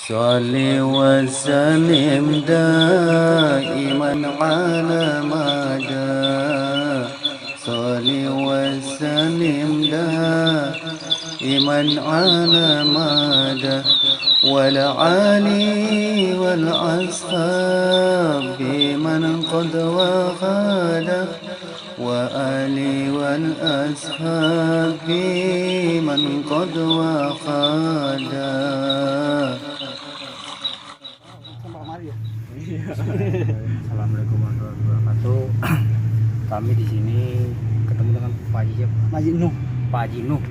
صل وسلم دائما على مدى صل وسلم دائما على مدى والعالي والأصحاب بمن قد وخاد وآلي والأصحاب بمن قد وخاد. Assalamualaikum warahmatullahi wabarakatuh. Kami di sini ketemu dengan Pak Haji, Pak Nuh. Pak Haji Nuh.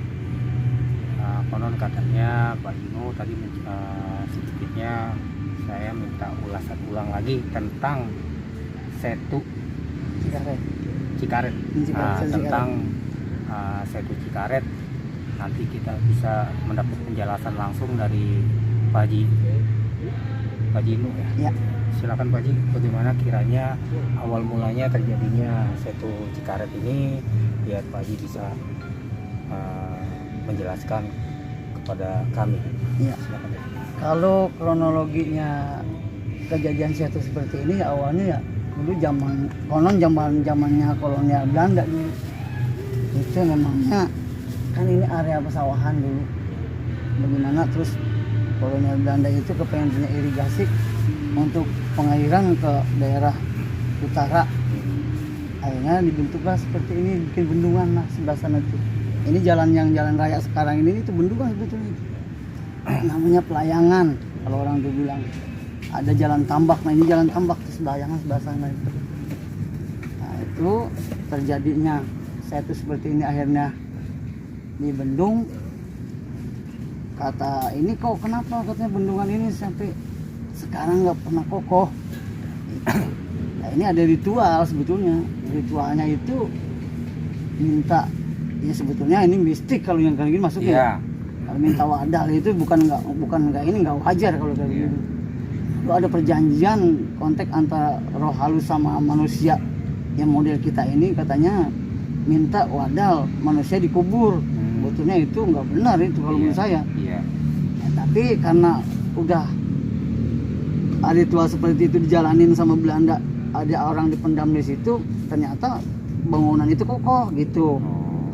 Konon katanya Pak Haji Nuh tadi sedikitnya saya minta ulasan ulang lagi tentang Setu Cikaret. Tentang Setu Cikaret. Nanti kita bisa mendapat penjelasan langsung dari Pak Haji Nuh ya. Silakan Pak Haji, bagaimana kiranya awal mulanya terjadinya Setu Cikaret ini, biar Pak Haji bisa menjelaskan kepada kami. Ya. Silakan. Kalau kronologinya kejadian Setu seperti ini awalnya ya dulu zamannya kolonial Belanda dulu. Itu memangnya kan ini area pesawahan dulu. Bagaimana terus kolonial Belanda itu kepengen punya irigasi untuk pengairan ke daerah utara. Akhirnya dibentuklah seperti ini, bikin bendungan lah sebelah sana tuh. Ini jalan raya sekarang ini itu bendungan sebetulnya. Namanya Pelayangan kalau orang tuh bilang. Ada jalan tambak, nah ini jalan tambak di sebelah sana itu. Nah itu terjadinya Setu seperti ini akhirnya dibendung. Kata ini kok kenapa katanya bendungan ini sampai sekarang nggak pernah kokoh. Nah ini ada ritual sebetulnya. Ritualnya itu minta, ya sebetulnya ini mistik kalau yang kayak gini masuknya. Iya. Kalau minta wadal itu bukan nggak wajar kalau kayak gini. Itu ada perjanjian kontak antara roh halus sama manusia yang model kita ini, katanya minta wadal manusia dikubur. Sebetulnya itu nggak benar itu kalau menurut saya. Iya. Ya, tapi karena udah ada ritual seperti itu dijalanin sama Belanda, ada orang dipendam di situ, ternyata bangunan itu kokoh gitu.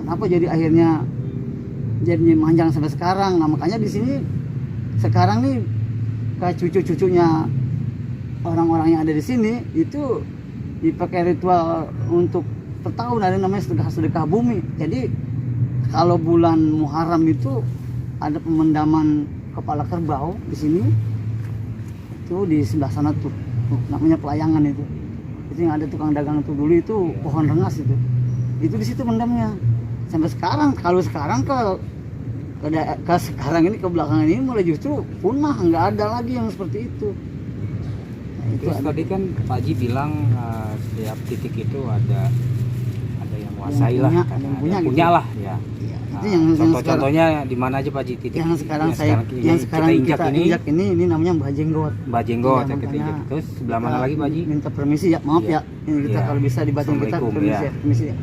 Kenapa jadi akhirnya jadi manjang sampai sekarang? Nah makanya di sini sekarang nih kayak cucu-cucunya orang-orang yang ada di sini itu dipakai ritual untuk per tahun ada namanya sedekah bumi. Jadi kalau bulan Muharram itu ada pemendaman kepala kerbau di sini. Itu di sebelah sana tuh namanya Pelayangan itu yang ada tukang dagang itu dulu itu pohon rengas itu di situ mendamnya sampai sekarang. Kalau sekarang ke sekarang ini ke belakangan ini mulai justru punah, nggak ada lagi yang seperti itu. Nah, itu Terus tadi kan Pak Haji bilang setiap titik itu ada yang menguasai lah, yang punya punya gitu. lah ya. Ya, Nah, itu yang contoh-contohnya di mana aja Pak Haji titik yang sekarang kita injak ini namanya Mbah Jenggot. Mbah Jenggot Ya, yang kita injak. makanya Terus sebelah mana lagi Pak Haji? Minta permisi ya, maaf Iya. ya. Ini kita Iya. kalau bisa dibaca kita Assalamualaikum, permisi ya. ya, permisi ya.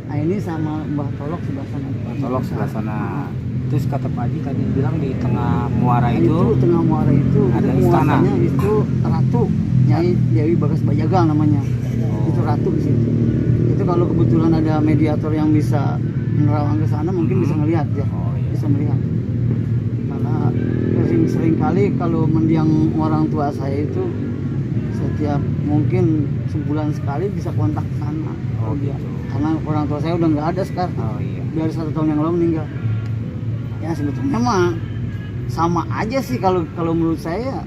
Nah ini sama Mbah Tolok sebelah sana. Tolok sebelah sana. Terus kata Pak Haji tadi bilang di tengah muara Nah, itu tengah muara itu ada itu istana. penguasanya itu Ratu Nyai Dewi Bagas Bajagal namanya. Itu ratu di situ. Itu kalau kebetulan ada mediator yang bisa menerawang ke sana mungkin bisa ngelihat ya. Oh, iya. Bisa melihat. Karena sering kali kalau mendiang orang tua saya itu setiap mungkin sebulan sekali bisa kontak ke sana. Oh gitu. Karena orang tua saya udah nggak ada sekarang. Oh iya. Dari 1 tahun yang lalu meninggal. Ya sebetulnya mah sama aja sih kalau menurut saya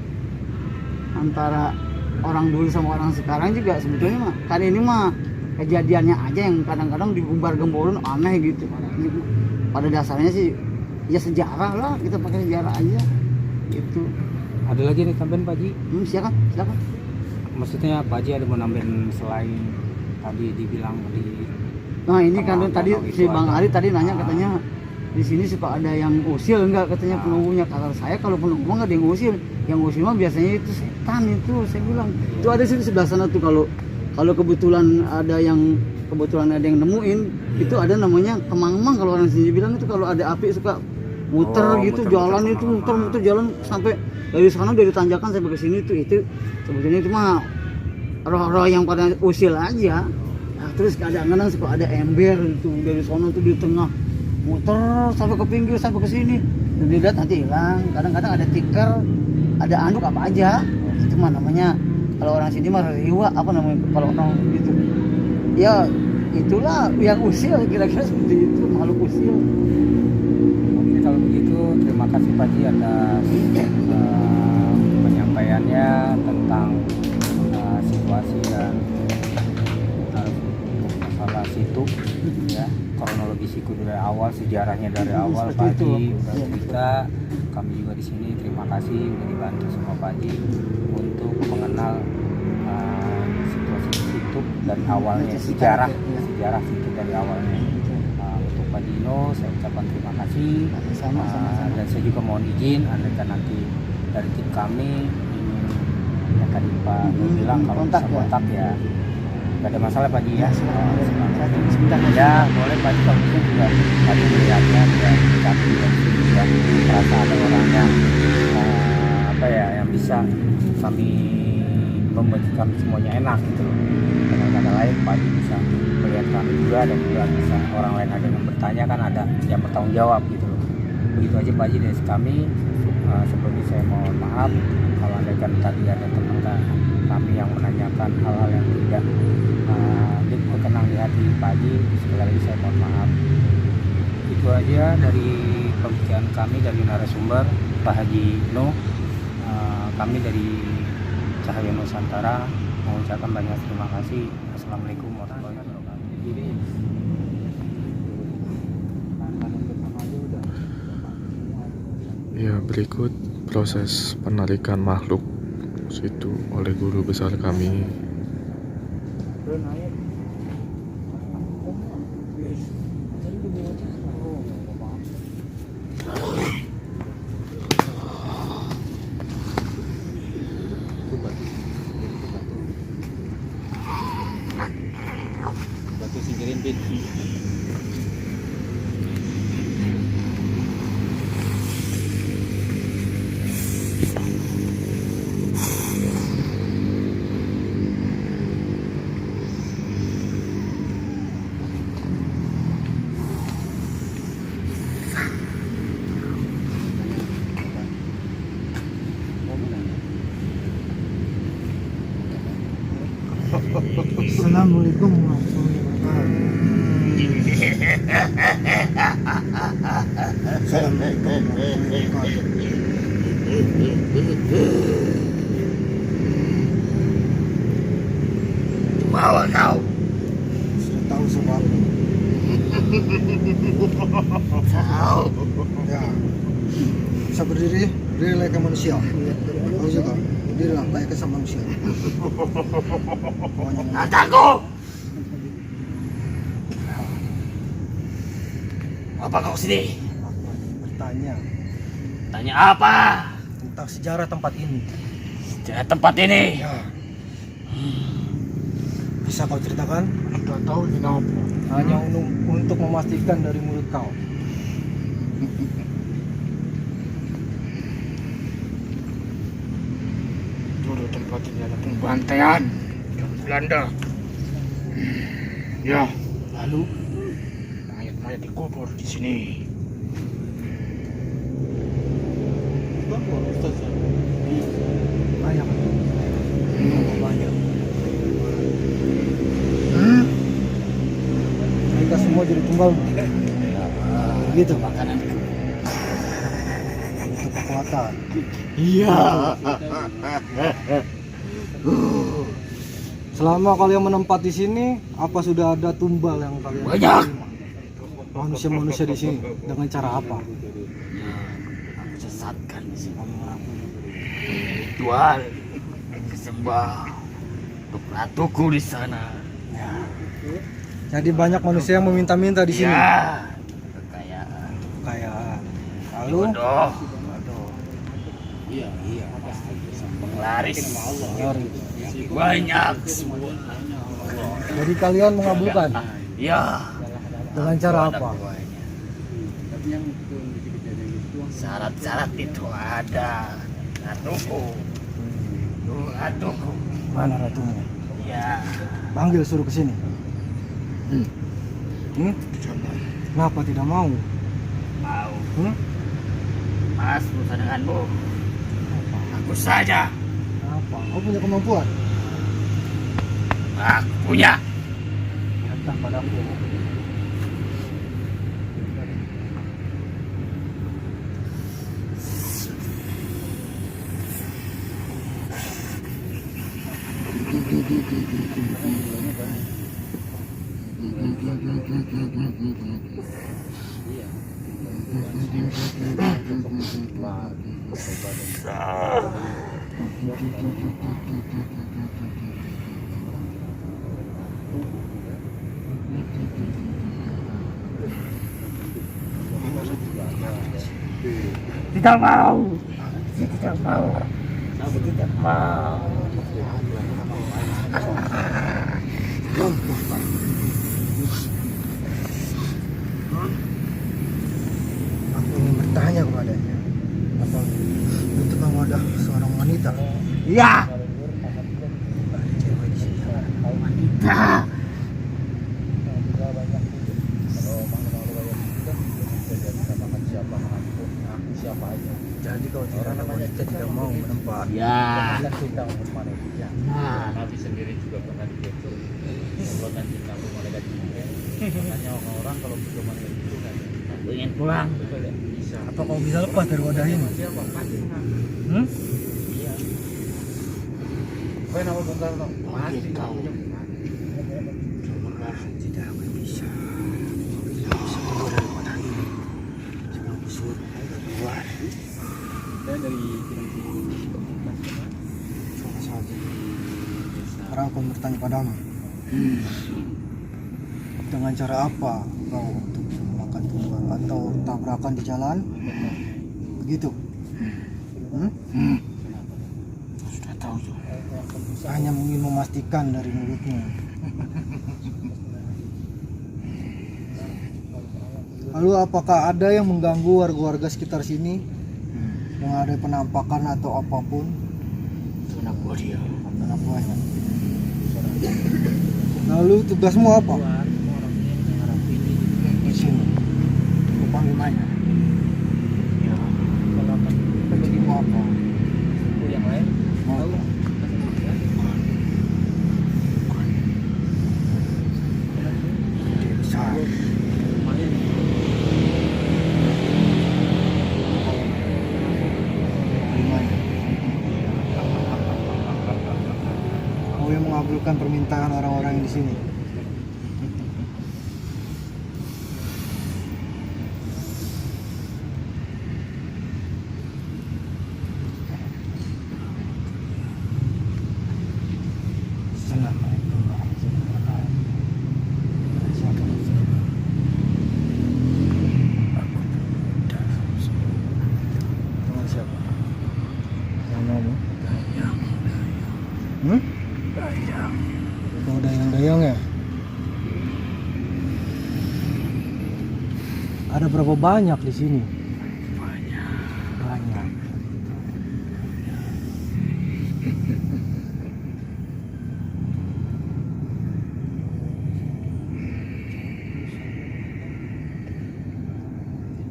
antara orang dulu sama orang sekarang juga sebetulnya mah kan ini mah kejadiannya aja yang kadang-kadang digembar-gemborin aneh gitu. Pada dasarnya sih ya sejarah lah, kita pakai sejarah aja gitu. Ada lagi nih tambahan Pak Haji? Silakan. Maksudnya Pak Haji ada mau nambahin selain tadi dibilang di Nah ini kan tadi itu si Bang ada. Ari tadi nanya katanya di sini suka ada yang usil enggak katanya penunggunya. Kata saya kalau penunggu nggak ada yang usil. Yang usil mah biasanya itu setan itu, saya bilang. Itu ada sih di sebelah sana tuh kalau kebetulan ada yang nemuin itu ada namanya kemang-mang kalau orang sini bilang itu kalau ada api suka muter Oh, gitu, muter-muter jalan sama itu mama. muter-muter jalan sampai dari sana dari tanjakan sampai ke sini tuh. Itu sebetulnya itu mah roh-roh yang pada usil aja. Nah, terus kadang-kadang suka ada ember itu dari sana tuh di tengah muter sampai ke pinggir sampai ke sini. Dan dilihat nanti hilang. Kadang-kadang ada tikar, ada anduk apa aja. Itu mah namanya kalau orang sini mah riwa apa namanya kalau orang gitu. Ya itulah yang usil, kira-kira seperti itu, makhluk usil. Oke, kalau begitu terima kasih Pak Ji atas penyampaiannya tentang situasi dan masalah situ ya, kronologi situ dari awal, sejarahnya dari awal Seperti Pak itu. Ji udah Iya. cerita. Kami juga di sini terima kasih udah dibantu sama Pak Ji untuk mengenal situasi situ dari awalnya, sejarah situ dari awalnya. Untuk Pak Dino saya ucapkan terima kasih. Sama-sama. Dan saya juga mohon izin andaikan nanti dari tim kami yang tadi Pak bilang kalau kontak bisa ya. kontak ya nggak ada masalah Pak Ji ya. Sebentar. Ya boleh Pak Ji, kalau bisa juga Pak Ji melihatnya ya, kami juga merasa ada orang yang yang bisa kami membuat kami semuanya enak gitu loh. Dengan kata lain Pak Ji bisa melihat kami juga dan juga bisa orang lain ada yang bertanya kan ada yang bertanggung jawab gitu loh. Begitu aja Pak Ji dari kami. Sebelumnya saya mohon maaf kalau andaikan tadi ada teman kami yang menanyakan hal-hal yang tidak berkenan di hati Pak Ji. Sekali lagi saya mohon maaf. Itu aja dari pembicaraan kami dari narasumber Pak Haji Nuh. Kami dari Cahaya Nusantara mengucapkan banyak terima kasih. Assalamualaikum warahmatullahi wabarakatuh. Ya, berikut proses penarikan makhluk situ oleh guru besar kami. Batu singkirin Bin. Assalamualaikum warahmatullahi wabarakatuh. Bawa kau. Sudah tahu sebabnya. Tahu. Ya. Bisa berdiri layaknya manusia. Tahu juga. Berdiri layaknya sama manusia. Kataku. Apa kau sini? Bertanya Tanya apa? tentang sejarah tempat ini. Sejarah tempat ini. Ya. Bisa kau ceritakan? Tidak tahu ini apa. Hanya untuk memastikan dari mulut kau. Dulu tempat ini ada pembantaian dari Belanda. Ya, lalu mayat-mayat dikubur di sini. Banyak. Banyak. Mereka semua jadi tumbal. Begitu Makanan. itu kekuatan. Iya. Selama kalian menempati di sini, apa sudah ada tumbal yang kalian Banyak. terima? Manusia-manusia di sini dengan cara apa? Aku sesatkan di sini. Ritual sembah untuk ratuku di sana. Jadi banyak manusia yang meminta-minta di sini. Ya. Kekayaan. Kekayaan. Lalu Bodoh. Iya. Penglaris. Banyak semua. jadi kalian mengabulkan Ya. dengan cara apa? Syarat-syarat itu ada. Ratuku. Ratuku. Mana ratunya? Ya. Panggil suruh ke sini. Kenapa tidak mau? Mau. Hmm? Mas berusaha denganmu. Aku saja. Apa? Kau punya kemampuan? Aku punya. Datang padaku. Tidak mau. Tidak mau. Aku tidak mau. Aku ingin bertanya kepadanya. Apa itu kamu ada seorang wanita? Ya. Ada cewek di sini. Wanita. Jadi kau tidak ada wanita tidak mau menempat. Ya. Nabi sendiri juga pernah digetur. Allah dan cintamu malaikat jibril. Makanya orang-orang kalau sudah malaikat jibril kan Aku ingin pulang. bisa. Apa kau bisa lepas dari wadah ini? Siapa? Mati. Hmm? Iya. Kau nama bongkar no? Mati kau. Tidak akan bisa. Kau bisa keluar dari wadah ini. Sebelum kusur keluar. Saya dari Sama saja. Sekarang aku bertanya padamu. Dengan cara apa kau untuk makan tumbal atau tabrakan di jalan? Begitu. Sudah tahu tuh. Hanya ingin memastikan dari mulutmu. Lalu apakah ada yang mengganggu warga-warga sekitar sini? Yang ada penampakan atau apapun? Anak buah dia. Anak buahnya. Lalu tugasmu apa? Di sini. Kau panggil mana? Ya. Tugasmu apa? yang lain. Mau apa? Besar. Gimana? Kau yang mengabulkan permintaan orang-orang yang di sini. Senang. Dengan siapa? Namamu? Hmm? Dayang. Kau dayang-dayang ya? Ada berapa banyak di sini? Banyak. Banyak.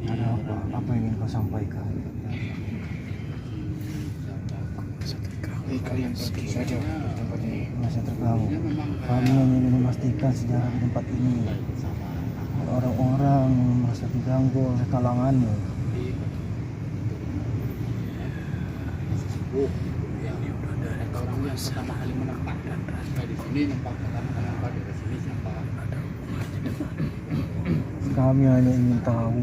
Ada apa? Apa yang ingin kau sampaikan? Kalian pergi saja dari tempat ini. Masa terganggu. Kami hanya ingin memastikan sejarah di tempat ini. Orang-orang merasa diganggu oleh kalanganmu. Kamu yang pertama kali menempatkan rasa di sini, nampak pertama kenapa dari sini siapa? Ada hubungannya dengan Kami hanya ingin tahu.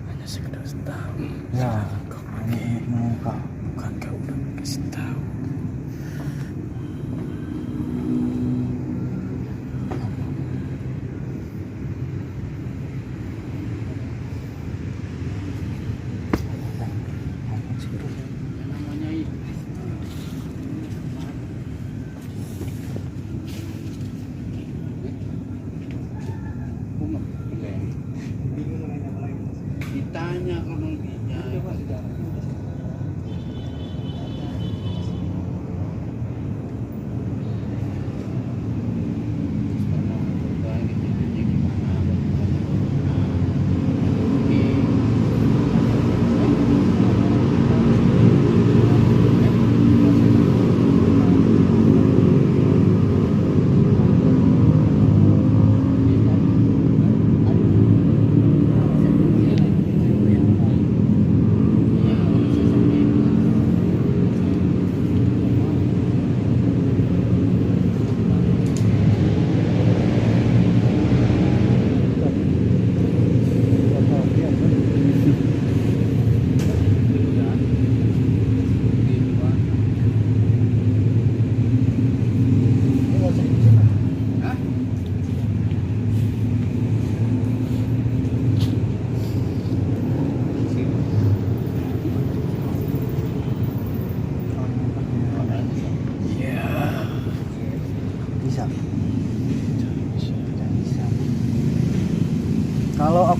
hanya sekedar tahu. Ya, kami ingin mengungkap. Bukan kau udah kasih tahu. Namanya itu. Itu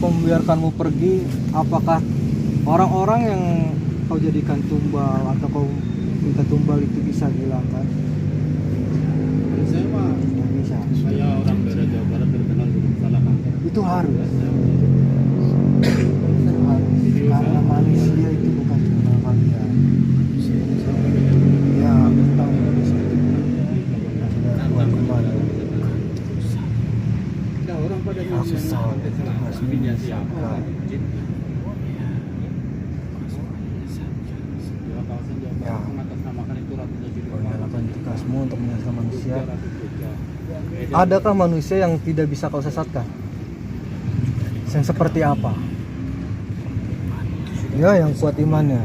kau membiarkanmu pergi, apakah orang-orang yang kau jadikan tumbal atau kau minta tumbal itu bisa dihilangkan? Saya mah Tidak bisa. saya orang daerah Jawa Barat terkenal Gunung Salak. Itu harus. Karena manusia itu bukan cuma kalian. Ya, tentang manusia itu Tuhan kembali. Ada orang pada Kasus salah harus menyelesaikan. kawasan Jawa Barat mengatasnamakan itu ratusan juta Kau nyalakan tugasmu untuk menyelesaikan manusia. 300 juta. Adakah manusia yang tidak bisa kau sesatkan? Yang seperti apa? Ya, yang kuat imannya.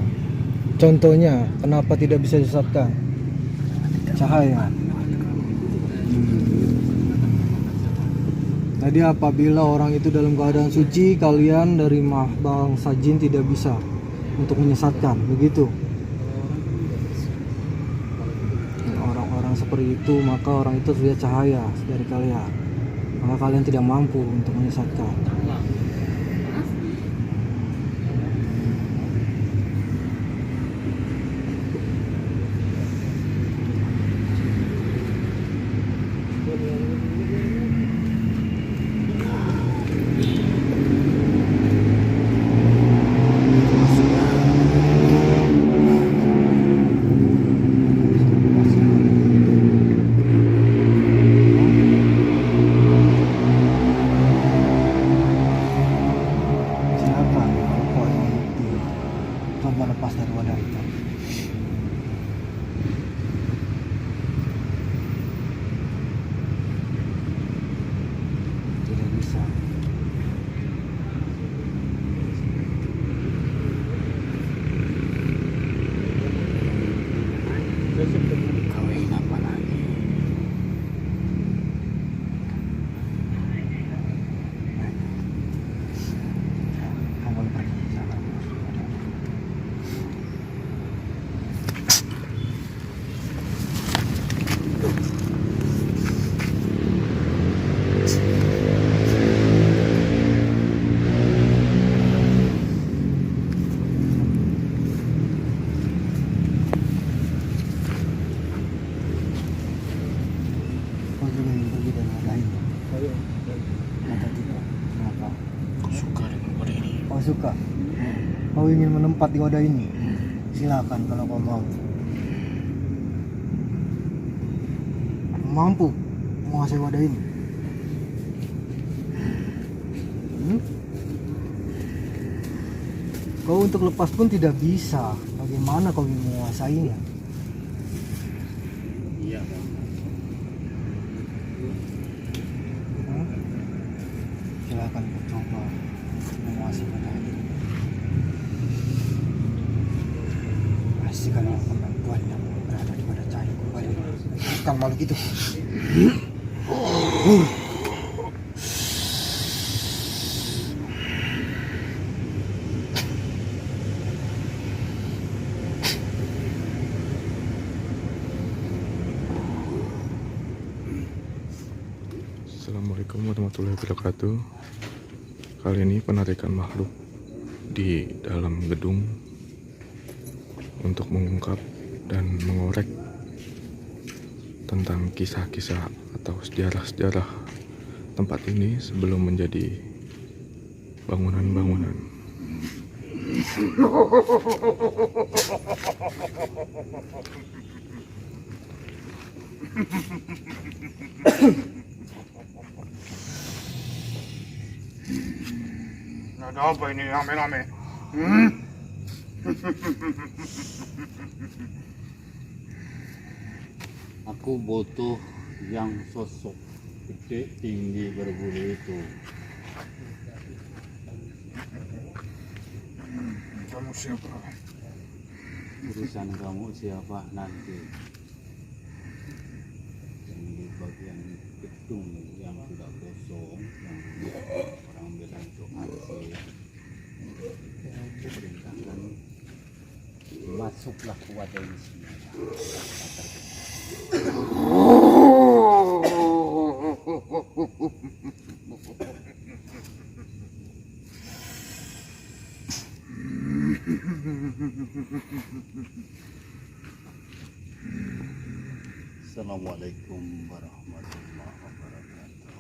Contohnya, kenapa tidak bisa disesatkan? Cahaya. Jadi apabila orang itu dalam keadaan suci, kalian dari bangsa jin tidak bisa untuk menyesatkan, begitu. Orang-orang seperti itu, maka orang itu sudah cahaya dari kalian. Maka kalian tidak mampu untuk menyesatkan. Silakan kalau kau ingin coba lepas dari wadah itu. Tidak bisa. Kawin apa lagi? Kau boleh pergi. Silakan. Kau juga ingin pergi dari wadah ini? Atau tidak? Kenapa? Aku suka dengan wadah ini. Kau suka? Kau ingin menempat di wadah ini? Silakan kalau kau mau. Mampu menguasai wadah ini? Kau untuk lepas pun tidak bisa. Bagaimana kau ingin menguasainya? Iya, Bang. Silakan coba menguasai wadah ini. Pastikan perempuan yang berada di wadah cahaya kembali. Bukan makhluk itu. Assalamualaikum warahmatullahi wabarakatuh. Kali ini penarikan makhluk di dalam gedung untuk mengungkap dan mengorek tentang kisah-kisah atau sejarah-sejarah tempat ini sebelum menjadi bangunan-bangunan. Ada apa ini rame-rame? Aku butuh yang sosok gede, tinggi, berbulu itu. Kamu siapa? Urusan kamu siapa nanti? Yang di bagian gedung yang sudah kosong, yang orang bilang itu asli. Perintahkan masuklah ke wadah ini semua. Assalamualaikum warahmatullahi wabarakatuh.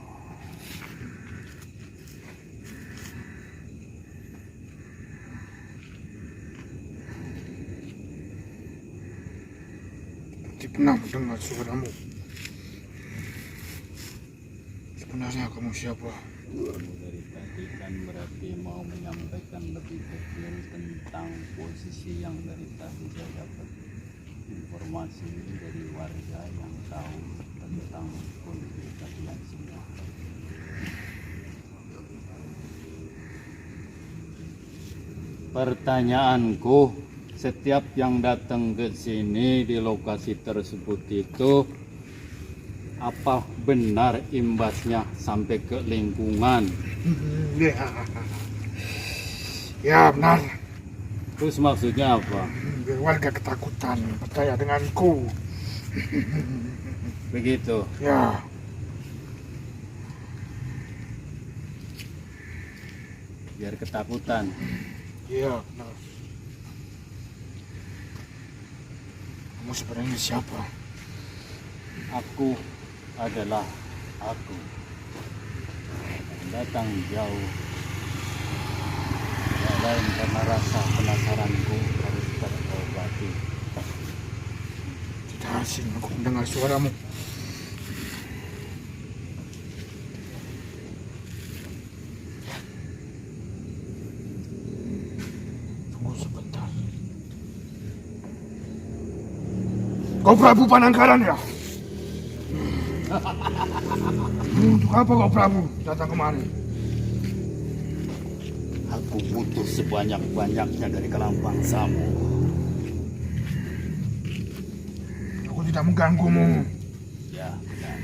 Tidak pernah mendengar suaramu. Sebenarnya kamu siapa? Kamu dari tadi kan berarti mau menyampaikan lebih detail tentang posisi yang dari tadi saya dapat informasi dari warga yang tahu tentang kondisi kalian semua. Pertanyaanku, setiap yang datang ke sini di lokasi tersebut itu apa benar imbasnya sampai ke lingkungan? Ya, ya benar. Terus maksudnya apa? Biar warga ketakutan percaya denganku. Begitu. Ya, Biar ketakutan. ya benar. Kamu sebenarnya siapa? Aku adalah aku. Datang jauh. Tidak lain karena rasa penasaranku harus terobati. Tidak asing aku mendengar suaramu. Tunggu sebentar. Kau Prabu Panangkaran ya? Untuk apa kau Prabu datang kemari? Aku butuh sebanyak-banyaknya dari kalangan bangsamu. Aku tidak mengganggumu. Ya, benar.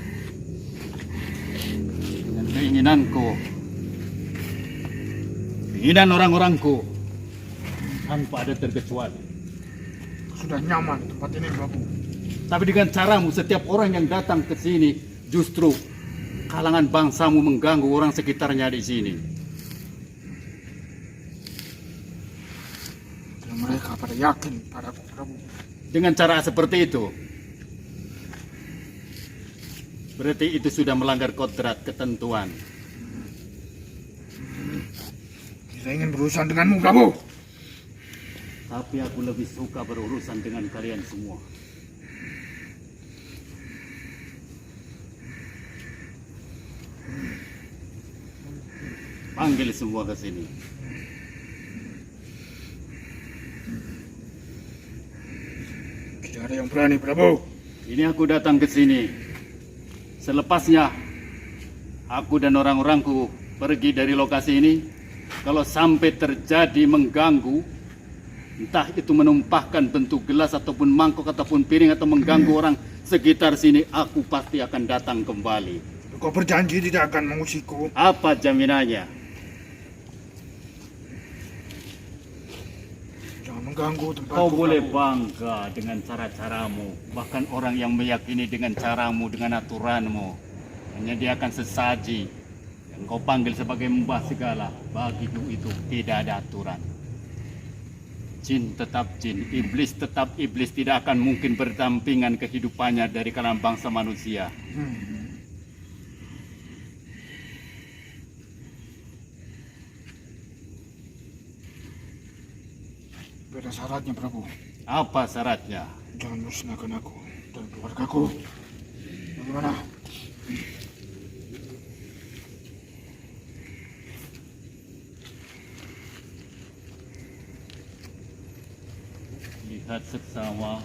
Dengan keinginanku, keinginan orang-orangku, tanpa ada terkecuali. Sudah nyaman di tempat ini Prabu. Tapi dengan caramu, setiap orang yang datang ke sini, justru kalangan bangsamu mengganggu orang sekitarnya di sini. Dan mereka pada yakin padaku Prabu. Dengan cara seperti itu, berarti itu sudah melanggar kodrat ketentuan. Tidak ingin berurusan denganmu Prabu. Tapi aku lebih suka berurusan dengan kalian semua. Panggil semua ke sini. Tidak ada yang berani Prabu. Ini aku datang ke sini. Selepasnya, aku dan orang-orangku pergi dari lokasi ini. Kalau sampai terjadi mengganggu, entah itu menumpahkan bentuk gelas ataupun mangkok ataupun piring atau mengganggu orang sekitar sini, aku pasti akan datang kembali. Kau berjanji tidak akan mengusikku. Apa jaminannya? Jangan mengganggu tempatku. Kau boleh Prabu. bangga dengan cara-caramu. Bahkan orang yang meyakini dengan caramu, dengan aturanmu, menyediakan sesaji yang kau panggil sebagai mbah segala. Bagiku itu tidak ada aturan. Jin tetap jin, iblis tetap iblis. Tidak akan mungkin berdampingan kehidupannya dari kalangan bangsa manusia. Beda syaratnya Prabu. Apa syaratnya? Jangan musnahkan aku dan keluargaku. Bagaimana? Lihat sesama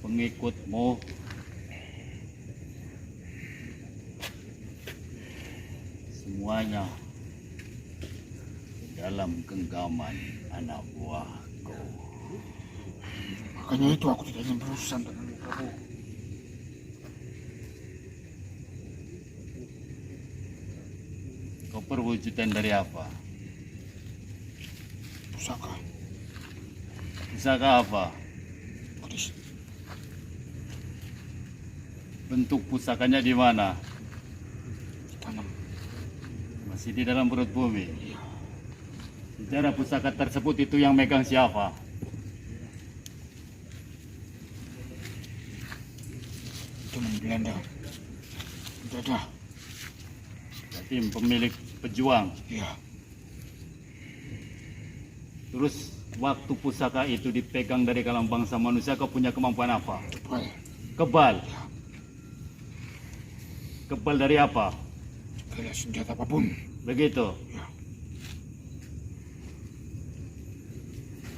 pengikutmu semuanya dalam genggaman anak buahku. Makanya itu aku tidak ingin berurusan denganmu Prabu. Kau perwujudan dari apa? Pusaka. Pusaka apa? Keris. Bentuk pusakanya di mana? Ditanam. Masih di dalam perut bumi. Sejarah pusaka tersebut itu yang megang siapa? Itu Belanda. Penjajah. Berarti pemilik pejuang. Ya. Terus waktu pusaka itu dipegang dari kalangan bangsa manusia, kau punya kemampuan apa? Tebal. Kebal. Kebal dari apa? Segala senjata apapun. Begitu. Ya.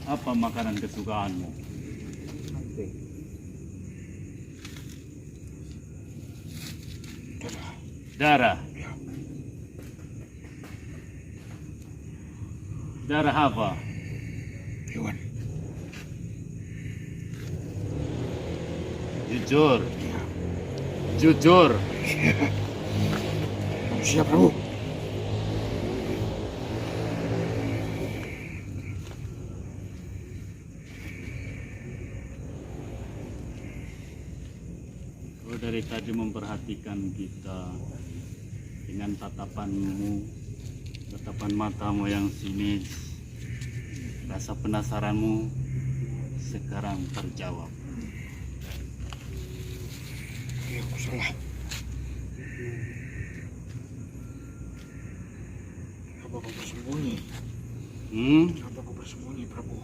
Apa makanan kesukaanmu? Darah. Darah. Ya. Darah apa? Hewan. Jujur. Ya. Jujur. Manusia, Prabu. Kau dari tadi memperhatikan kita dengan tatapanmu, tatapan matamu yang sinis, rasa penasaranmu sekarang terjawab. Ya, aku salah. Kenapa kau bersembunyi? Kenapa kau bersembunyi, Prabu?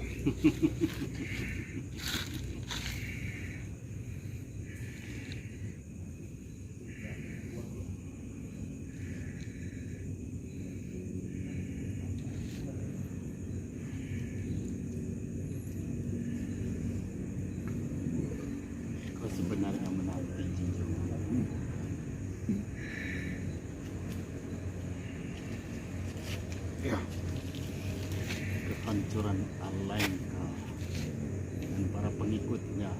Kau sebenarnya menanti junjunganmu. Ya. Kehancuran Alainka dan para pengikutnya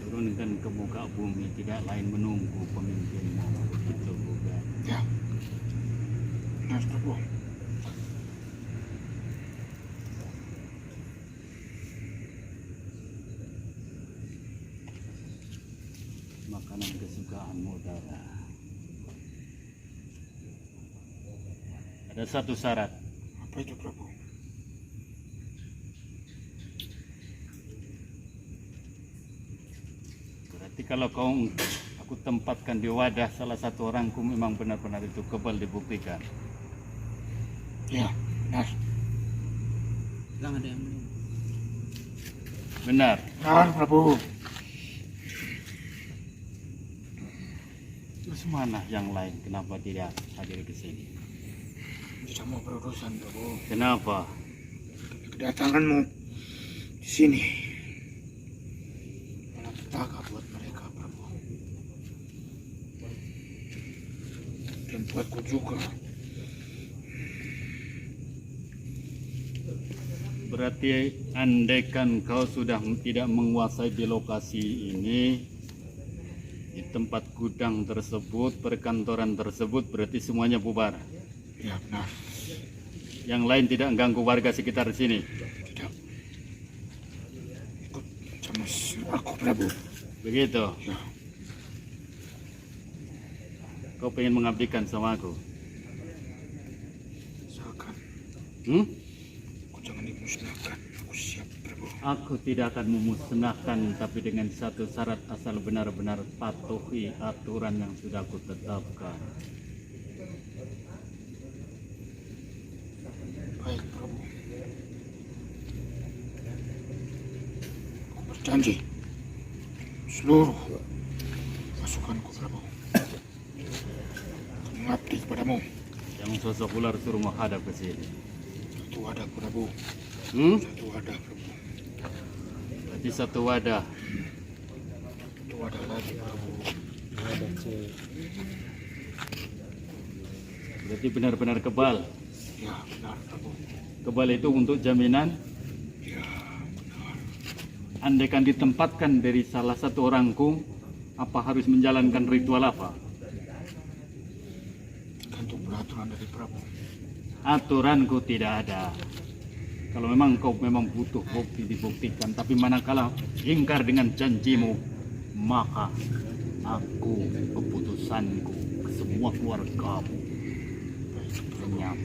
turunkan ke muka bumi, tidak lain menunggu pemimpinmu. Begitu bukan? Ya. Benar, Prabu. Makanan kesukaanmu, darah. Ada satu syarat. Apa itu, Prabu? Berarti kalau aku tempatkan di wadah salah satu orangku, memang benar-benar itu kebal, dibuktikan. Ya, benar. Bilang ada yang Benar. Benar, Prabu. Terus mana yang lain? Kenapa tidak hadir ke sini? Tidak mau berurusan, Prabu. Kenapa? Kedatanganmu di sini malapetaka buat mereka, Prabu. Dan buatku juga. Berarti andaikan kau sudah tidak menguasai di lokasi ini, di tempat gudang tersebut, perkantoran tersebut, berarti semuanya bubar. Ya, benar. Yang lain tidak mengganggu warga sekitar sini. Tidak. Ikut sama aku, Prabu. Begitu. Ya, Kau pengen mengabdikan sama aku? usahakan. Aku jangan dimusnahkan. Aku siap, Prabu. Aku tidak akan memusnahkan, tapi dengan satu syarat, asal benar-benar patuhi aturan yang sudah aku tetapkan. Baik, Prabu. Aku berjanji. Seluruh pasukanku, Prabu, akan mengabdi kepadamu. Yang sosok ular suruh menghadap ke sini. Satu wadah, Prabu. Satu wadah, Prabu. Berarti satu wadah. Satu wadah lagi, Prabu. Berarti benar-benar kebal. Ya, benar, Prabu. Kebal itu untuk jaminan. Ya, benar. Andaikan ditempatkan dari salah satu orangku, apa harus menjalankan ritual apa? Tergantung peraturan dari Prabu. Aturanku tidak ada. Kalau memang kau memang butuh bukti, dibuktikan. Tapi manakala ingkar dengan janjimu, maka aku, keputusanku ke semua keluargamu, lenyap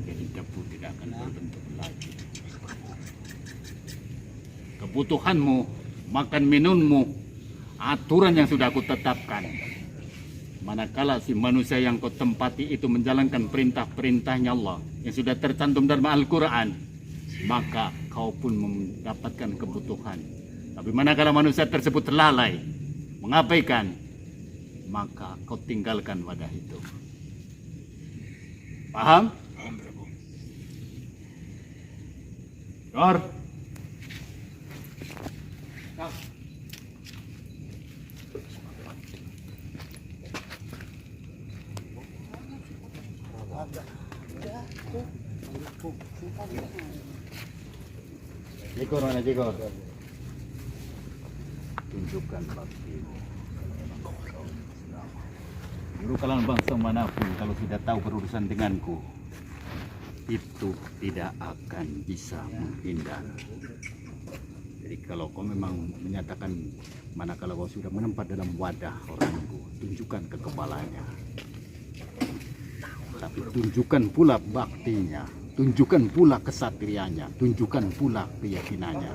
jadi debu, tidak akan berbentuk lagi. Kebutuhanmu, makan minummu, aturan yang sudah aku tetapkan. Manakala si manusia yang kau tempati itu menjalankan perintah-perintahnya Allah yang sudah tercantum dalam Al-Quran, maka kau pun mendapatkan kebutuhan. Tapi manakala manusia tersebut lalai, mengabaikan, maka kau tinggalkan wadah itu. Paham? Paham, Prabu. Dor. Jikor mana jikor? Tunjukkan baktimu. Dulu kalangan bangsa manapun kalau tidak tahu berurusan denganku, itu tidak akan bisa menghindar. Jadi kalau kau memang menyatakan manakala kau sudah menempat dalam wadah orangku, tunjukkan kekebalannya. Tapi tunjukkan pula baktinya, tunjukkan pula kesatrianya, tunjukkan pula keyakinannya.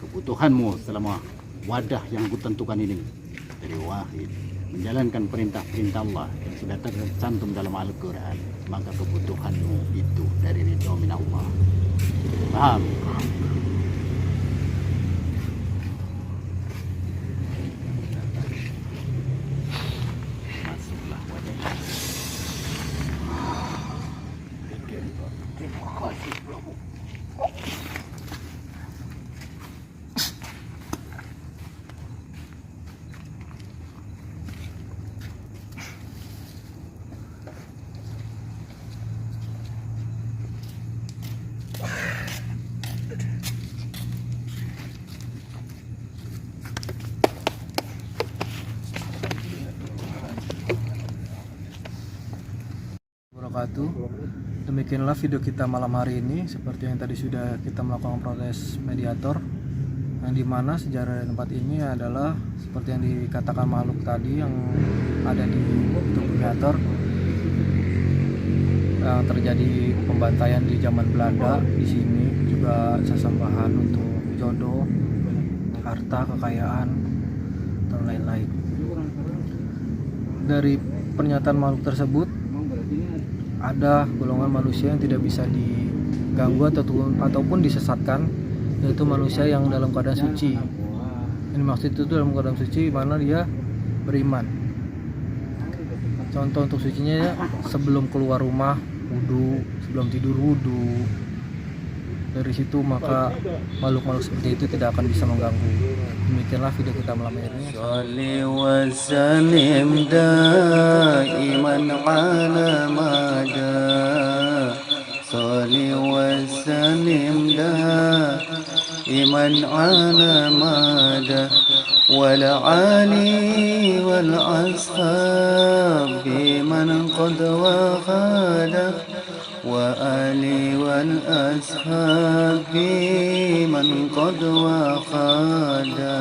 Kebutuhanmu selama wadah yang kutentukan ini dari wahid, menjalankan perintah-perintah Allah yang sudah tercantum dalam Al-Quran, maka kebutuhanmu itu dari ridho min Allah. Paham? Masuklah wadahnya. Terima kasih, Prabu. Demikianlah video kita malam hari ini. Seperti yang tadi sudah kita melakukan proses mediator, yang dimana sejarah dari tempat ini adalah seperti yang dikatakan makhluk tadi yang ada di tubuh mediator, yang terjadi pembantaian di zaman Belanda. Di sini juga sesembahan untuk jodoh, harta, kekayaan, dan lain-lain. Dari pernyataan makhluk tersebut, ada golongan manusia yang tidak bisa diganggu ataupun disesatkan, yaitu manusia yang dalam keadaan suci. Ini maksud itu dalam keadaan suci mana dia beriman. Contoh untuk sucinya ya, sebelum keluar rumah wudu, sebelum tidur wudu. Dari situ maka makhluk-makhluk seperti itu tidak akan bisa mengganggu. Demikianlah video kita malam ini. Shalli wa sallim daiman ala mada. Shalli wa sallim daiman ala mada. Wal ali wal ashab biman qad waqada. وآل والأصحاب من قد وقادا